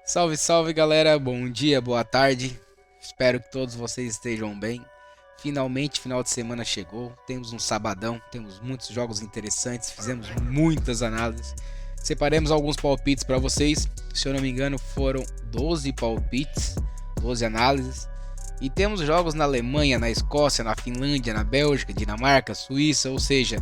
Salve, salve galera, bom dia, boa tarde. Espero que todos vocês estejam bem. Finalmente, final de semana chegou. Temos um sabadão, temos muitos jogos interessantes, fizemos muitas análises. Separamos alguns palpites para vocês. Se eu não me engano, foram 12 palpites, 12 análises. E temos jogos na Alemanha, na Escócia, na Finlândia, na Bélgica, Dinamarca, Suíça, ou seja,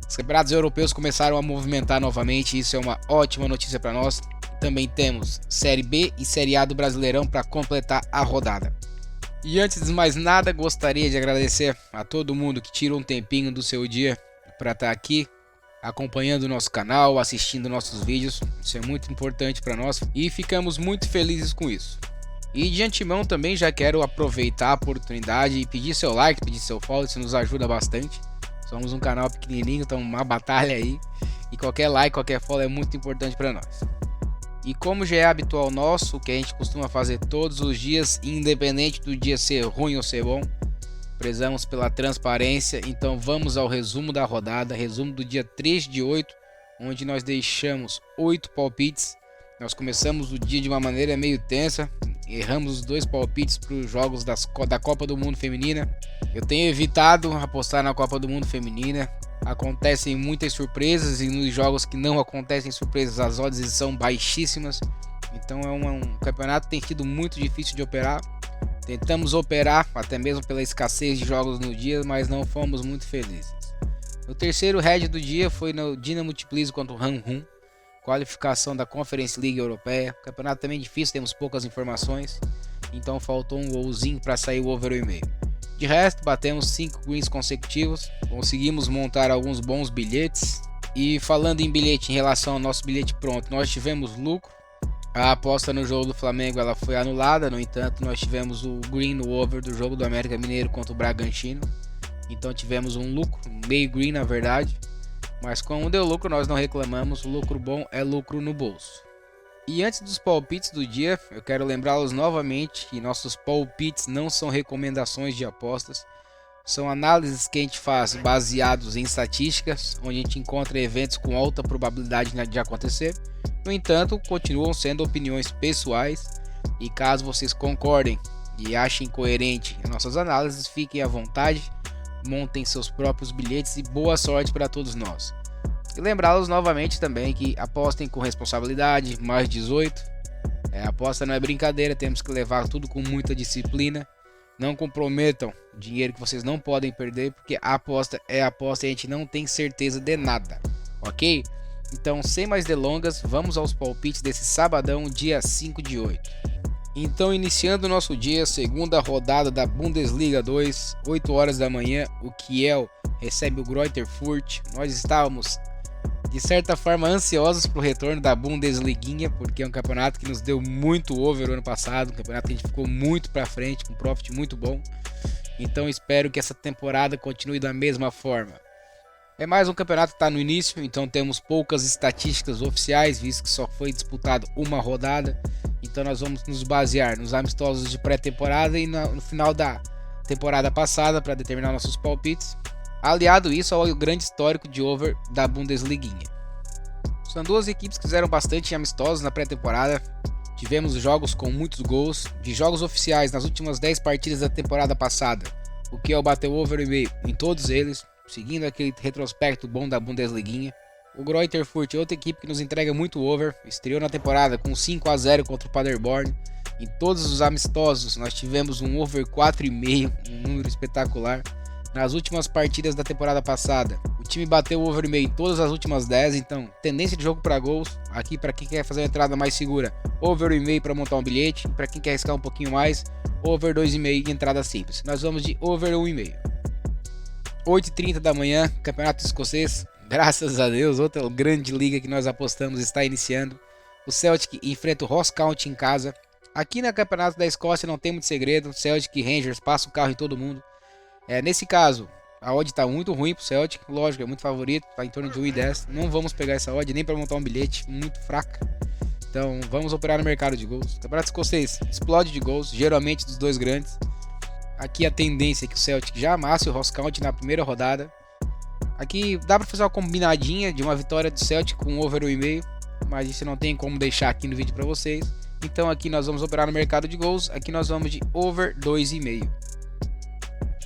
os campeonatos europeus começaram a movimentar novamente. Isso é uma ótima notícia para nós. Também temos Série B e Série A do Brasileirão para completar a rodada. E antes de mais nada, gostaria de agradecer a todo mundo que tirou um tempinho do seu dia para estar aqui acompanhando o nosso canal, assistindo nossos vídeos. Isso é muito importante para nós e ficamos muito felizes com isso. E de antemão também já quero aproveitar a oportunidade e pedir seu like, pedir seu follow, isso nos ajuda bastante. Somos um canal pequenininho, estamos uma batalha aí e qualquer like, qualquer follow é muito importante para nós. E como já é habitual nosso, que a gente costuma fazer todos os dias, independente do dia ser ruim ou ser bom, prezamos pela transparência. Então vamos ao resumo da rodada, resumo do dia 3 de 8, onde nós deixamos 8 palpites. Nós começamos o dia de uma maneira meio tensa, erramos os 2 palpites para os jogos da Copa do Mundo Feminina. Eu tenho evitado apostar na Copa do Mundo Feminina. Acontecem muitas surpresas e nos jogos que não acontecem surpresas as odds são baixíssimas. Então é um campeonato que tem sido muito difícil de operar. Tentamos operar até mesmo pela escassez de jogos no dia, mas não fomos muito felizes. O terceiro head do dia foi no Dinamo Tbilisi contra o Hanhun, qualificação da Conference League Europeia. Campeonato também difícil, temos poucas informações, então faltou um golzinho para sair o over 1,5. De resto, batemos 5 greens consecutivos, conseguimos montar alguns bons bilhetes. E falando em bilhete, em relação ao nosso bilhete pronto, nós tivemos lucro. A aposta no jogo do Flamengo ela foi anulada, no entanto nós tivemos o green no over do jogo do América Mineiro contra o Bragantino. Então tivemos um lucro, meio green na verdade. Mas como deu lucro nós não reclamamos, o lucro bom é lucro no bolso. E antes dos palpites do dia, eu quero lembrá-los novamente que nossos palpites não são recomendações de apostas, são análises que a gente faz baseados em estatísticas, onde a gente encontra eventos com alta probabilidade de acontecer. No entanto, continuam sendo opiniões pessoais e caso vocês concordem e achem coerente as nossas análises, fiquem à vontade, montem seus próprios bilhetes e boa sorte para todos nós. E lembrá-los novamente também que apostem com responsabilidade, mais 18. A aposta não é brincadeira, temos que levar tudo com muita disciplina. Não comprometam dinheiro que vocês não podem perder, porque a aposta é aposta e a gente não tem certeza de nada, ok? Então, sem mais delongas, vamos aos palpites desse sabadão, dia 5 de 8. Então, iniciando o nosso dia, segunda rodada da Bundesliga 2, 8 horas da manhã, o Kiel recebe o Greuther Fürth. Nós estávamos de certa forma ansiosos para o retorno da Bundesliguinha, porque é um campeonato que nos deu muito over o ano passado, um campeonato que a gente ficou muito para frente, com um profit muito bom. Então espero que essa temporada continue da mesma forma. É mais um campeonato que está no início, então temos poucas estatísticas oficiais, visto que só foi disputado uma rodada. Então nós vamos nos basear nos amistosos de pré-temporada e no final da temporada passada para determinar nossos palpites. Aliado isso ao grande histórico de over da Bundesliguinha. São duas equipes que fizeram bastante amistosos na pré-temporada. Tivemos jogos com muitos gols. De jogos oficiais nas últimas 10 partidas da temporada passada, o Kiel bateu over e meio em todos eles, seguindo aquele retrospecto bom da Bundesliguinha. O Greuther Fürth é outra equipe que nos entrega muito over. Estreou na temporada com 5-0 contra o Paderborn. Em todos os amistosos nós tivemos um over 4,5, um número espetacular. Nas últimas partidas da temporada passada, o time bateu o over meio em todas as últimas 10, então tendência de jogo para gols. Aqui para quem quer fazer uma entrada mais segura, over 1,5 para montar um bilhete. Para quem quer arriscar um pouquinho mais, over 2,5 de entrada simples. Nós vamos de over 1,5. 8h30 da manhã, Campeonato Escocês. Graças a Deus, outra grande liga que nós apostamos está iniciando. O Celtic enfrenta o Ross County em casa. Aqui no Campeonato da Escócia não tem muito segredo. Celtic e Rangers passam o carro em todo mundo. Nesse caso, a odd está muito ruim pro Celtic, lógico, é muito favorito, está em torno de 1,10. Não vamos pegar essa odd nem para montar um bilhete, muito fraca. Então vamos operar no mercado de gols. O Campeonato Escocês explode de gols, geralmente dos dois grandes. Aqui a tendência é que o Celtic já amasse o Ross County na primeira rodada. Aqui dá para fazer uma combinadinha de uma vitória do Celtic com over 1,5, mas isso não tem como deixar aqui no vídeo para vocês. Então aqui nós vamos operar no mercado de gols, aqui nós vamos de over 2,5.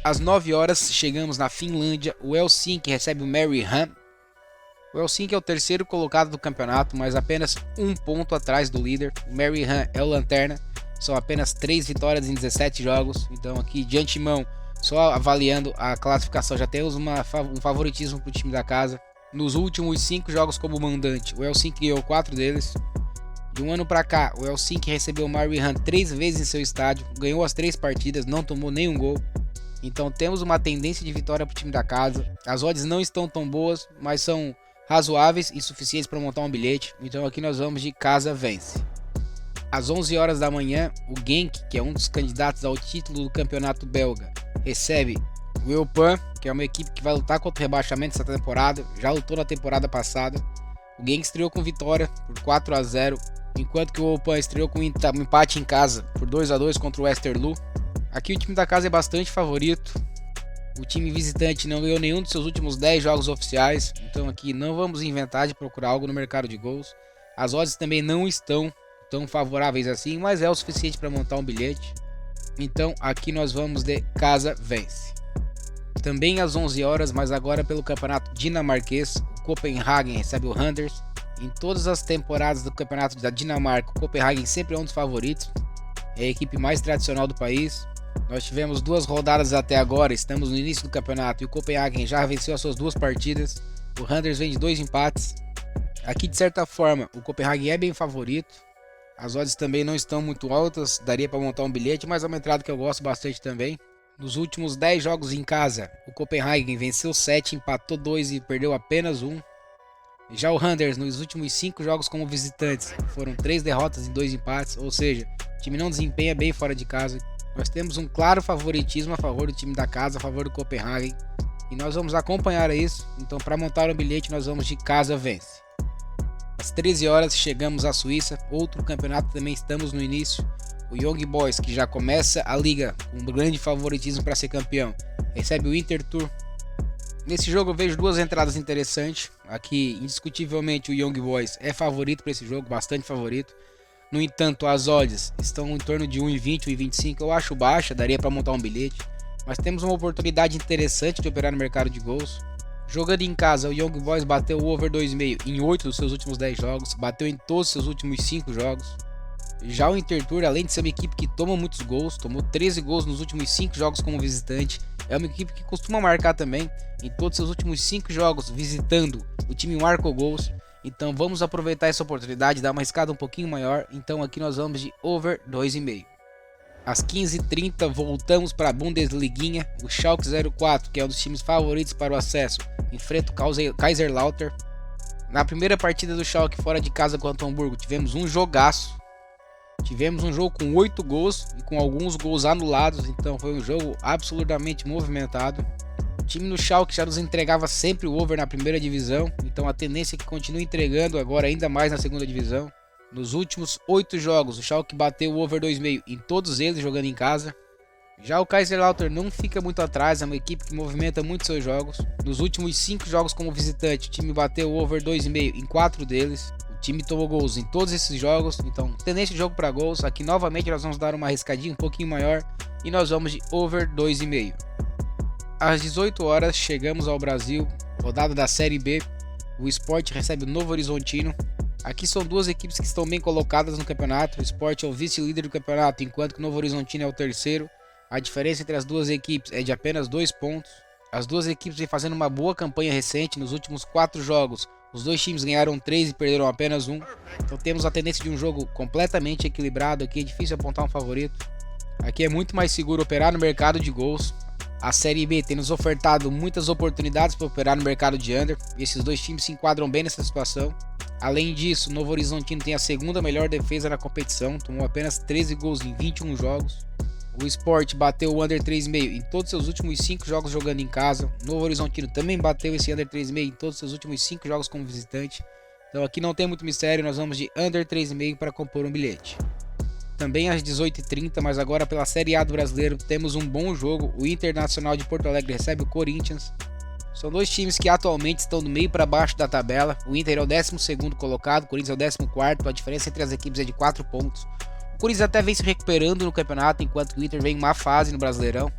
Às 9 horas chegamos na Finlândia, o Helsinki recebe o Mariehamn. O Helsinki é o terceiro colocado do campeonato, mas apenas um ponto atrás do líder. O Mariehamn é o lanterna, são apenas 3 vitórias em 17 jogos, então aqui de antemão, só avaliando a classificação, já temos um favoritismo para o time da casa. Nos últimos 5 jogos como mandante, o Helsinki ganhou 4 deles. De um ano para cá, o Helsinki recebeu o Mariehamn 3 vezes em seu estádio, ganhou as 3 partidas, não tomou nenhum gol. Então temos uma tendência de vitória para o time da casa. As odds não estão tão boas, mas são razoáveis e suficientes para montar um bilhete. Então aqui nós vamos de casa vence. Às 11 horas da manhã, o Genk, que é um dos candidatos ao título do campeonato belga, recebe o Eupen, que é uma equipe que vai lutar contra o rebaixamento essa temporada. Já lutou na temporada passada. O Genk estreou com vitória por 4-0, enquanto que o Eupen estreou com um empate em casa por 2-2 contra o Westerlo. Aqui o time da casa é bastante favorito. O time visitante não ganhou nenhum dos seus últimos 10 jogos oficiais. Então aqui não vamos inventar de procurar algo no mercado de gols. As odds também não estão tão favoráveis assim, mas é o suficiente para montar um bilhete. Então aqui nós vamos de casa vence. Também às 11 horas, mas agora pelo campeonato dinamarquês, o Copenhagen recebe o Randers. Em todas as temporadas do campeonato da Dinamarca, o Copenhagen sempre é um dos favoritos. É a equipe mais tradicional do país. Nós tivemos 2 rodadas até agora, estamos no início do campeonato e o Copenhagen já venceu as suas 2 partidas. O Randers vem de 2 empates. Aqui de certa forma o Copenhagen é bem favorito. As odds também não estão muito altas, daria para montar um bilhete, mas é uma entrada que eu gosto bastante também. Nos últimos 10 jogos em casa, o Copenhagen venceu 7, empatou 2 e perdeu apenas 1. Já o Randers nos últimos 5 jogos como visitantes foram 3 derrotas e 2 empates, ou seja, o time não desempenha bem fora de casa. Nós temos um claro favoritismo a favor do time da casa, a favor do Copenhagen, e nós vamos acompanhar isso. Então para montar um bilhete nós vamos de casa vence. Às 13 horas chegamos à Suíça, outro campeonato também estamos no início. O Young Boys, que já começa a liga com um grande favoritismo para ser campeão, recebe o Intertour. Nesse jogo eu vejo 2 entradas interessantes. Aqui indiscutivelmente o Young Boys é favorito para esse jogo, bastante favorito. No entanto, as odds estão em torno de 1,20, 1,25. Eu acho baixa, daria para montar um bilhete. Mas temos uma oportunidade interessante de operar no mercado de gols. Jogando em casa, o Young Boys bateu o over 2,5 em 8 dos seus últimos 10 jogos. Bateu em todos os seus últimos 5 jogos. Já o Intertour, além de ser uma equipe que toma muitos gols, tomou 13 gols nos últimos 5 jogos como visitante. É uma equipe que costuma marcar também. Em todos os seus últimos 5 jogos visitando, o time marcou gols. Então vamos aproveitar essa oportunidade, dar uma arriscada um pouquinho maior. Então aqui nós vamos de over 2,5. Às 15h30 voltamos para a Bundesliguinha. O Schalke 04, que é um dos times favoritos para o acesso, enfrenta o Kaiserslautern. Na primeira partida do Schalke fora de casa contra o Hamburgo, tivemos um jogaço. Tivemos um jogo com 8 gols e com alguns gols anulados, então foi um jogo absolutamente movimentado. O time do Schalke já nos entregava sempre o over na primeira divisão, então a tendência é que continue entregando agora ainda mais na segunda divisão. Nos últimos 8 jogos, o Schalke bateu o over 2,5 em todos eles jogando em casa. Já o Kaiserslautern não fica muito atrás, é uma equipe que movimenta muito seus jogos. Nos últimos 5 jogos como visitante, o time bateu o over 2,5 em 4 deles. O time tomou gols em todos esses jogos, então tendência de jogo para gols. Aqui novamente nós vamos dar uma arriscadinha um pouquinho maior e nós vamos de over 2,5. Às 18 horas chegamos ao Brasil, rodada da Série B. O Sport recebe o Novo Horizontino. Aqui são 2 equipes que estão bem colocadas no campeonato. O Sport é o vice-líder do campeonato, enquanto que o Novo Horizontino é o terceiro. A diferença entre as 2 equipes é de apenas 2 pontos. As 2 equipes vêm fazendo uma boa campanha recente. Nos últimos 4 jogos, os 2 times ganharam 3 e perderam apenas 1. Então temos a tendência de um jogo completamente equilibrado. Aqui é difícil apontar um favorito. Aqui é muito mais seguro operar no mercado de gols. A Série B tem nos ofertado muitas oportunidades para operar no mercado de under, e esses 2 times se enquadram bem nessa situação. Além disso, o Novo Horizontino tem a segunda melhor defesa na competição, tomou apenas 13 gols em 21 jogos. O Sport bateu o under 3,5 em todos os seus últimos 5 jogos jogando em casa. O Novo Horizontino também bateu esse under 3,5 em todos os seus últimos 5 jogos como visitante. Então aqui não tem muito mistério, nós vamos de under 3,5 para compor um bilhete. Também às 18h30, mas agora pela Série A do Brasileiro, temos um bom jogo. O Internacional de Porto Alegre recebe o Corinthians. São dois times que atualmente estão do meio para baixo da tabela. O Inter é o 12º colocado, o Corinthians é o 14º. A diferença entre as equipes é de 4 pontos. O Corinthians até vem se recuperando no campeonato, enquanto que o Inter vem em má fase no Brasileirão.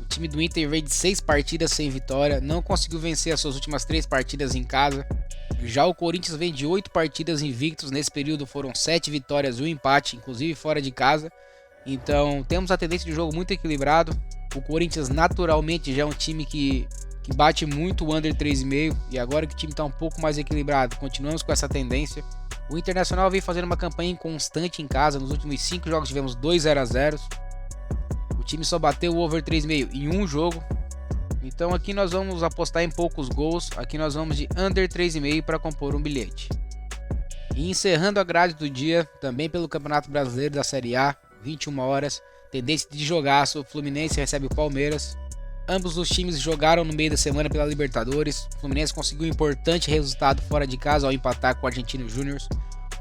O time do Inter veio de 6 partidas sem vitória, não conseguiu vencer as suas últimas 3 partidas em casa. Já o Corinthians vem de 8 partidas invictos, nesse período foram 7 vitórias e um empate, inclusive fora de casa. Então temos a tendência de jogo muito equilibrado. O Corinthians naturalmente já é um time que bate muito o under 3,5, e agora que o time está um pouco mais equilibrado, continuamos com essa tendência. O Internacional vem fazendo uma campanha inconstante em casa, nos últimos 5 jogos tivemos 2 0-0. O time só bateu o over 3,5 em um jogo. Então aqui nós vamos apostar em poucos gols, aqui nós vamos de under 3,5 para compor um bilhete. E encerrando a grade do dia, também pelo Campeonato Brasileiro da Série A, 21 horas, tendência de jogaço, o Fluminense recebe o Palmeiras. Ambos os times jogaram no meio da semana pela Libertadores. O Fluminense conseguiu um importante resultado fora de casa ao empatar com o Argentino Júnior.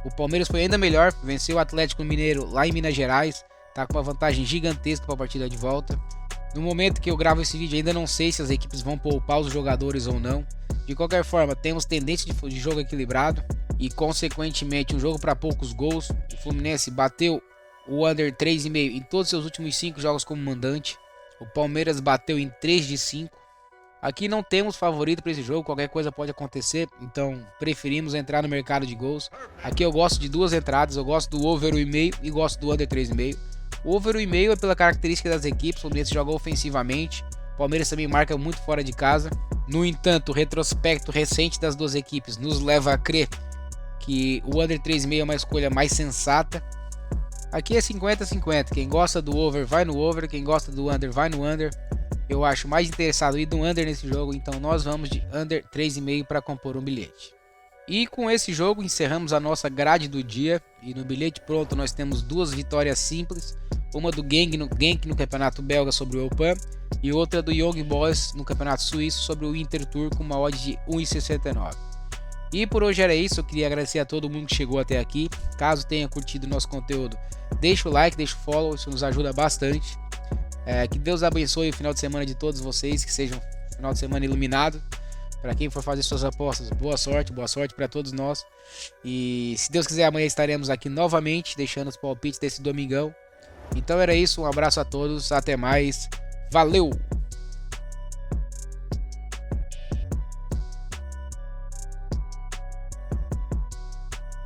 O Palmeiras foi ainda melhor, venceu o Atlético Mineiro lá em Minas Gerais, está com uma vantagem gigantesca para a partida de volta. No momento que eu gravo esse vídeo ainda não sei se as equipes vão poupar os jogadores ou não. De qualquer forma, temos tendência de jogo equilibrado e consequentemente um jogo para poucos gols. O Fluminense bateu o under 3,5 em todos os seus últimos 5 jogos como mandante. O Palmeiras bateu em 3 de 5. Aqui não temos favorito para esse jogo, qualquer coisa pode acontecer, então preferimos entrar no mercado de gols. Aqui eu gosto de duas entradas, eu gosto do over 1,5 e gosto do under 3,5. O over 1,5 é pela característica das equipes, o Fluminense joga ofensivamente, o Palmeiras também marca muito fora de casa. No entanto, o retrospecto recente das duas equipes nos leva a crer que o under 3,5 é uma escolha mais sensata. Aqui é 50-50, quem gosta do over vai no over, quem gosta do under vai no under. Eu acho mais interessado ir do under nesse jogo, então nós vamos de under 3,5 para compor um bilhete. E com esse jogo encerramos a nossa grade do dia, e no bilhete pronto nós temos duas vitórias simples, uma do Genk no campeonato belga sobre o Eupen e outra do Young Boys no campeonato suíço sobre o Intertour com uma odd de 1,69. E por hoje era isso, eu queria agradecer a todo mundo que chegou até aqui. Caso tenha curtido o nosso conteúdo, deixa o like, deixa o follow, isso nos ajuda bastante. Que Deus abençoe o final de semana de todos vocês, que seja um final de semana iluminado. Para quem for fazer suas apostas, boa sorte para todos nós. E se Deus quiser, amanhã estaremos aqui novamente, deixando os palpites desse domingão. Então era isso, um abraço a todos, até mais, valeu!